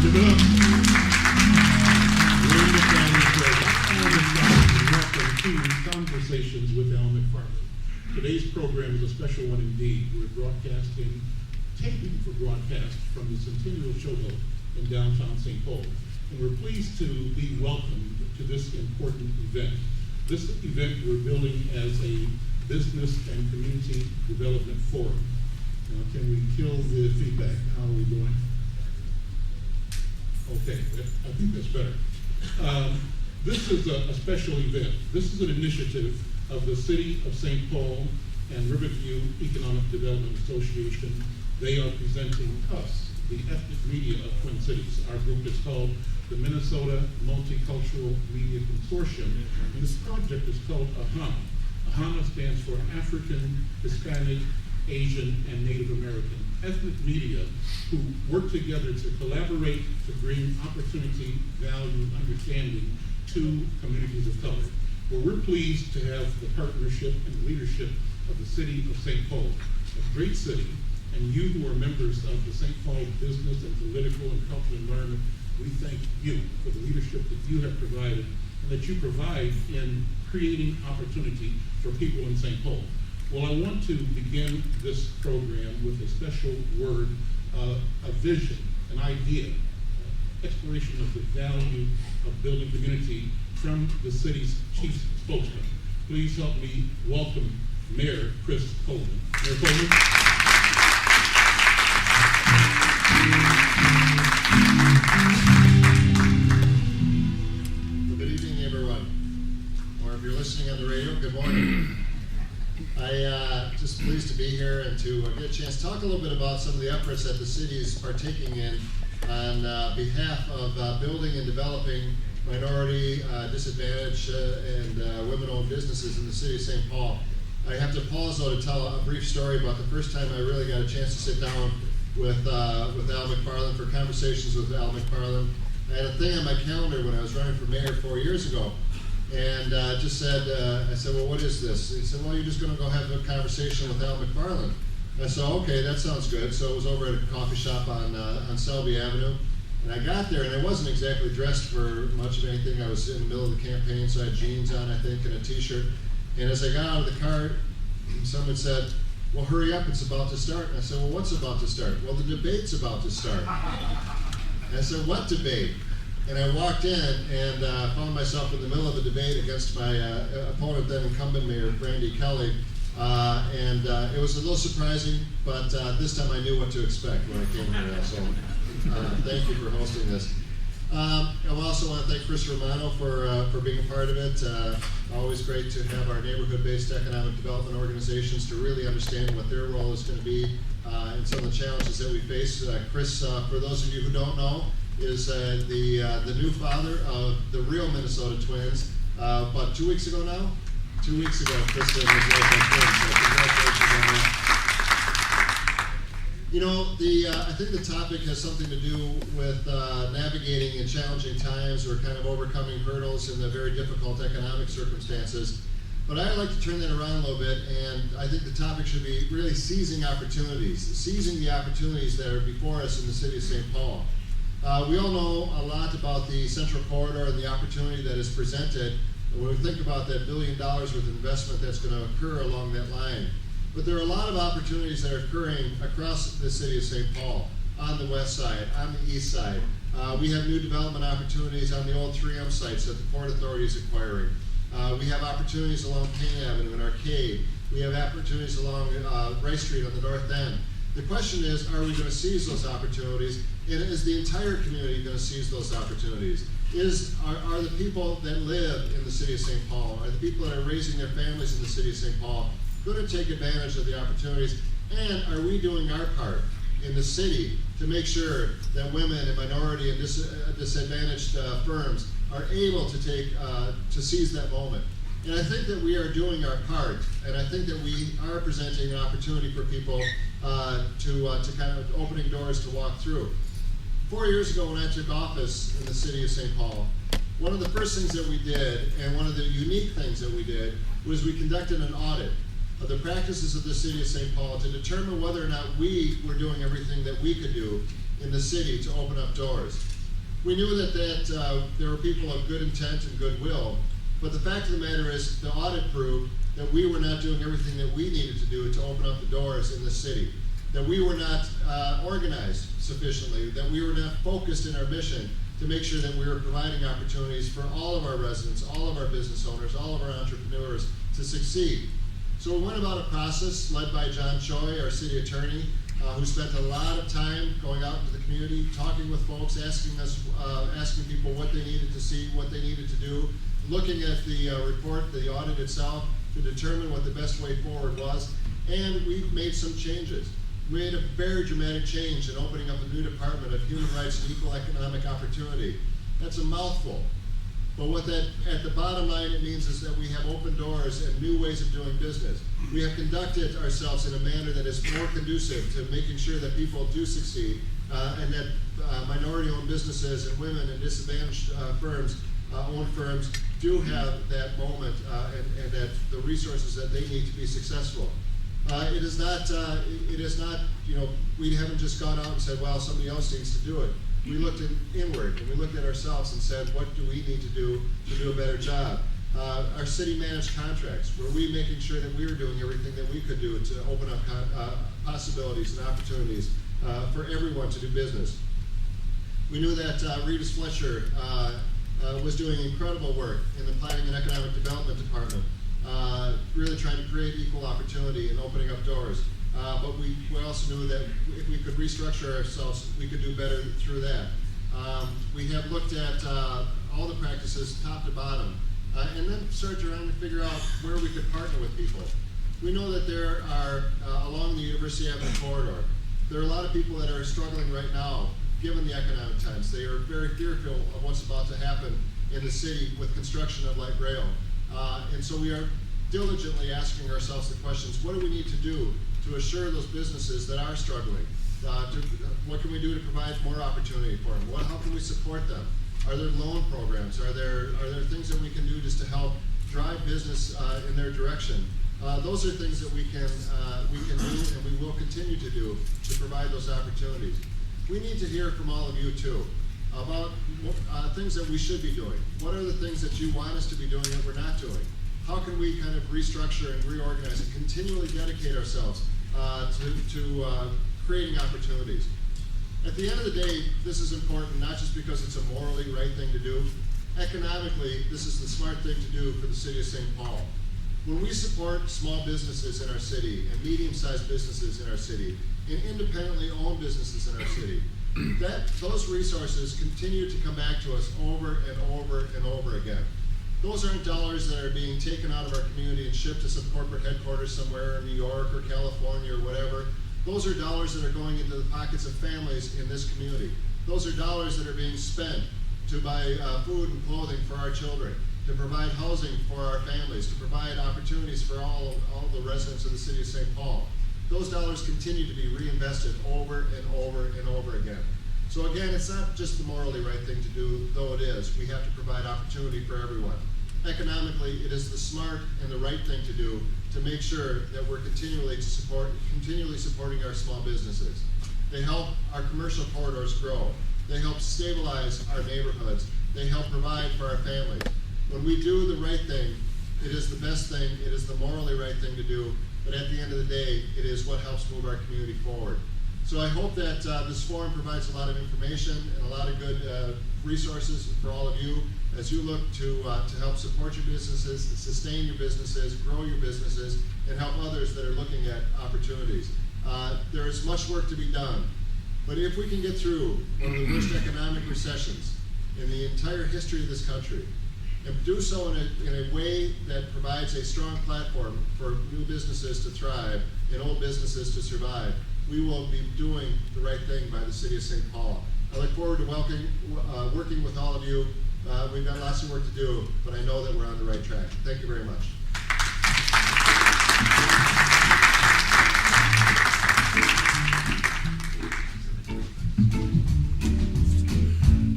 Give it up. We're in the family program. Welcome to Conversations with Al McFarlane. Today's program is a special one indeed. We're taping for broadcast from the Centennial Showboat in downtown St. Paul. And we're pleased to be welcomed to this important event. This event we're billing as a business and community development forum. Now, can we kill the feedback? How are we doing? Okay, I think that's better. This is a special event. This is an initiative of the City of St. Paul and Riverview Economic Development Association. They are presenting us, the ethnic media of Twin Cities. Our group is called the Minnesota Multicultural Media Consortium, and this project is called AHANA. AHANA stands for African, Hispanic, Asian, and Native American ethnic media who work together to collaborate to bring opportunity, value, understanding to communities of color. Well, we're pleased to have the partnership and leadership of the City of St. Paul, a great city, and you who are members of the St. Paul business and political and cultural environment. We thank you for the leadership that you have provided and that you provide in creating opportunity for people in St. Paul. Well, I want to begin this program with a special word, a vision, an idea, exploration of the value of building community from the city's chief spokesman. Please help me welcome Mayor Chris Coleman. Mayor Coleman. Good evening, everyone. Or if you're listening on the radio, good morning. Just pleased to be here and to get a chance to talk a little bit about some of the efforts that the city is partaking in on behalf of building and developing minority, disadvantaged, and women-owned businesses in the city of St. Paul. I have to pause, though, to tell a brief story about the first time I really got a chance to sit down with Al McFarlane for conversations with Al McFarlane. I had a thing on my calendar when I was running for mayor 4 years ago, and just said, I said, well, what is this? He said, well, you're just going to go have a conversation with Al McFarlane. I said, okay, that sounds good. So it was over at a coffee shop on Selby Avenue. And I got there, and I wasn't exactly dressed for much of anything. I was in the middle of the campaign, so I had jeans on, I think, and a t-shirt. And as I got out of the car, someone said, well, hurry up, it's about to start. And I said, well, what's about to start? Well, the debate's about to start. And I said, what debate? And I walked in and found myself in the middle of a debate against my opponent, then incumbent Mayor Brandy Kelly. It was a little surprising, but this time I knew what to expect when I came here. So thank you for hosting this. I also want to thank Chris Romano for being a part of it. Always great to have our neighborhood-based economic development organizations to really understand what their role is going to be in some of the challenges that we face. Chris, for those of you who don't know, is the new father of the real Minnesota Twins. About 2 weeks ago now? 2 weeks ago, Chris was raised by twins, so congratulations on that. You know, I think the topic has something to do with navigating in challenging times or kind of overcoming hurdles in the very difficult economic circumstances. But I'd like to turn that around a little bit, and I think the topic should be really seizing opportunities, seizing the opportunities that are before us in the city of St. Paul. We all know a lot about the Central Corridor and the opportunity that is presented when we think about that $1 billion worth of investment that's going to occur along that line. But there are a lot of opportunities that are occurring across the city of St. Paul, on the west side, on the east side. We have new development opportunities on the old 3M sites that the Port Authority is acquiring. We have opportunities along Payne Avenue and Arcade. We have opportunities along Rice Street on the north end. The question is, are we going to seize those opportunities? And is the entire community going to seize those opportunities? Are the people that live in the city of St. Paul, are the people that are raising their families in the city of St. Paul going to take advantage of the opportunities? And are we doing our part in the city to make sure that women and minority and disadvantaged firms are able to to seize that moment? And I think that we are doing our part, and I think that we are presenting an opportunity for people to kind of opening doors to walk through. 4 years ago when I took office in the city of St. Paul, one of the first things that we did, and one of the unique things that we did, was we conducted an audit of the practices of the city of St. Paul to determine whether or not we were doing everything that we could do in the city to open up doors. We knew that there were people of good intent and goodwill, but the fact of the matter is the audit proved that we were not doing everything that we needed to do to open up the doors in the city, that we were not organized sufficiently, that we were not focused in our mission to make sure that we were providing opportunities for all of our residents, all of our business owners, all of our entrepreneurs to succeed. So we went about a process led by John Choi, our city attorney, who spent a lot of time going out into the community, talking with folks, asking people what they needed to see, what they needed to do, looking at the report, the audit itself, to determine what the best way forward was, and we made some changes. We made a very dramatic change in opening up a new Department of Human Rights and Equal Economic Opportunity. That's a mouthful. But what that, at the bottom line, it means is that we have open doors and new ways of doing business. We have conducted ourselves in a manner that is more conducive to making sure that people do succeed, and that minority-owned businesses and women and disadvantaged owned firms do have that moment and that the resources that they need to be successful. It is not, you know, we haven't just gone out and said, well, somebody else needs to do it. We looked inward and we looked at ourselves and said, what do we need to do a better job? Our city managed contracts, were we making sure that we were doing everything that we could do to open up possibilities and opportunities for everyone to do business? We knew that Rita Fletcher was doing incredible work in the Planning and Economic Development Department, really trying to create equal opportunity and opening up doors. But we also knew that if we could restructure ourselves, we could do better through that. We have looked at all the practices top to bottom, and then started trying to figure out where we could partner with people. We know that there are, along the University Avenue corridor, there are a lot of people that are struggling right now, given the economic times. They are very fearful of what's about to happen in the city with construction of light rail. And so we are diligently asking ourselves the questions, what do we need to do to assure those businesses that are struggling? What can we do to provide more opportunity for them? How can we support them? Are there loan programs? Are there things that we can do just to help drive business in their direction? Those are things that we can do and we will continue to do to provide those opportunities. We need to hear from all of you too about things that we should be doing. What are the things that you want us to be doing that we're not doing? How can we kind of restructure and reorganize and continually dedicate ourselves to creating opportunities? At the end of the day, this is important not just because it's a morally right thing to do. Economically, this is the smart thing to do for the city of St. Paul. When we support small businesses in our city and medium-sized businesses in our city and independently owned businesses in our city, those resources continue to come back to us over and over and over again. Those aren't dollars that are being taken out of our community and shipped to some corporate headquarters somewhere in New York or California or whatever. Those are dollars that are going into the pockets of families in this community. Those are dollars that are being spent to buy food and clothing for our children, to provide housing for our families, to provide opportunities for all the residents of the city of St. Paul. Those dollars continue to be reinvested over and over and over again. So again, it's not just the morally right thing to do, though it is. We have to provide opportunity for everyone. Economically, it is the smart and the right thing to do to make sure that we're continually supporting our small businesses. They help our commercial corridors grow. They help stabilize our neighborhoods. They help provide for our families. When we do the right thing, it is the best thing, it is the morally right thing to do, but at the end of the day, it is what helps move our community forward. So I hope that this forum provides a lot of information and a lot of good resources for all of you as you look to help support your businesses, sustain your businesses, grow your businesses, and help others that are looking at opportunities. There is much work to be done, but if we can get through one of the worst economic recessions in the entire history of this country, and do so in a way that provides a strong platform for new businesses to thrive and old businesses to survive, we will be doing the right thing by the city of St. Paul. I look forward to working with all of you. We've got lots of work to do, but I know that we're on the right track. Thank you very much.